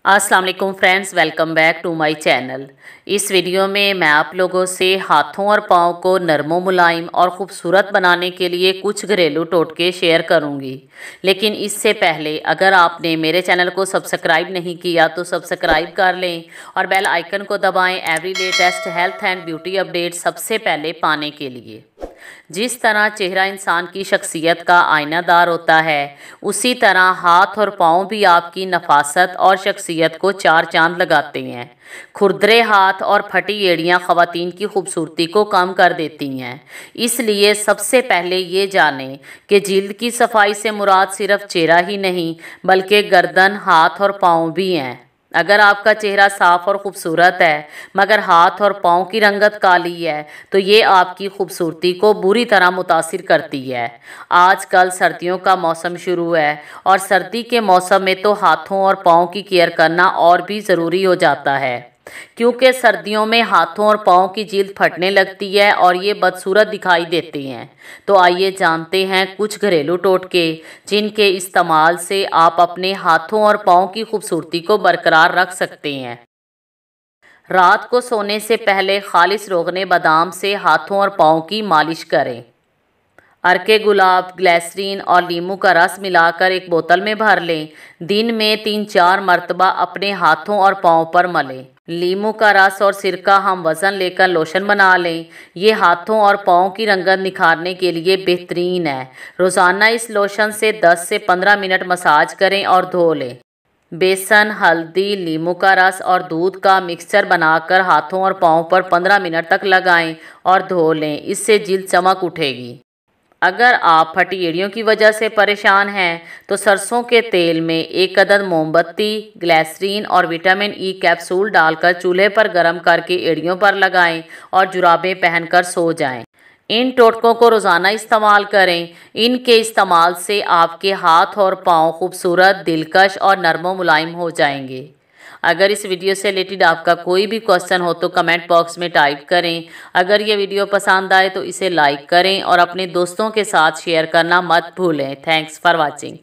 अस्सलाम वालेकुम friends, welcome back to my channel. इस वीडियो में मैं आप लोगों से हाथों और पाँव को नरम मुलायम और ख़ूबसूरत बनाने के लिए कुछ घरेलू टोटके शेयर करूंगी। लेकिन इससे पहले अगर आपने मेरे चैनल को सब्सक्राइब नहीं किया तो सब्सक्राइब कर लें और बेल आइकन को दबाएं every latest health and beauty update सबसे पहले पाने के लिए। जिस तरह चेहरा इंसान की शख्सियत का आईनादार होता है, उसी तरह हाथ और पाँव भी आपकी नफासत और शख्सियत को चार चांद लगाते हैं। खुरदरे हाथ और फटी एड़ियाँ ख़वातीन की खूबसूरती को कम कर देती हैं। इसलिए सबसे पहले ये जानें कि जिल्द की सफाई से मुराद सिर्फ चेहरा ही नहीं बल्कि गर्दन, हाथ और पाँव भी हैं। अगर आपका चेहरा साफ और ख़ूबसूरत है मगर हाथ और पाँव की रंगत काली है तो ये आपकी खूबसूरती को बुरी तरह मुतासिर करती है। आजकल सर्दियों का मौसम शुरू है और सर्दी के मौसम में तो हाथों और पाँव की केयर करना और भी ज़रूरी हो जाता है, क्योंकि सर्दियों में हाथों और पाँव की जिल्द फटने लगती है और ये बदसूरत दिखाई देती हैं। तो आइए जानते हैं कुछ घरेलू टोटके जिनके इस्तेमाल से आप अपने हाथों और पाँव की खूबसूरती को बरकरार रख सकते हैं। रात को सोने से पहले खालिस रोगने बादाम से हाथों और पाँव की मालिश करें। अर्के गुलाब, ग्लिसरीन और नींबू का रस मिलाकर एक बोतल में भर लें। दिन में 3-4 मरतबा अपने हाथों और पाँव पर मलें। नींबू का रस और सिरका हम वज़न लेकर लोशन बना लें। ये हाथों और पाँव की रंगत निखारने के लिए बेहतरीन है। रोज़ाना इस लोशन से 10 से 15 मिनट मसाज करें और धो लें। बेसन, हल्दी, नींबू का रस और दूध का मिक्सचर बनाकर हाथों और पाँव पर 15 मिनट तक लगाएं और धो लें। इससे जिल्द चमक उठेगी। अगर आप फटी एड़ियों की वजह से परेशान हैं तो सरसों के तेल में 1 अदद मोमबत्ती, ग्लिसरीन और विटामिन ई कैप्सूल डालकर चूल्हे पर गर्म करके एड़ियों पर लगाएं और जुराबें पहनकर सो जाएं। इन टोटकों को रोज़ाना इस्तेमाल करें। इनके इस्तेमाल से आपके हाथ और पाँव खूबसूरत, दिलकश और नरम मुलायम हो जाएंगे। अगर इस वीडियो से रिलेटेड आपका कोई भी क्वेश्चन हो तो कमेंट बॉक्स में टाइप करें। अगर ये वीडियो पसंद आए तो इसे लाइक करें और अपने दोस्तों के साथ शेयर करना मत भूलें। Thanks for watching.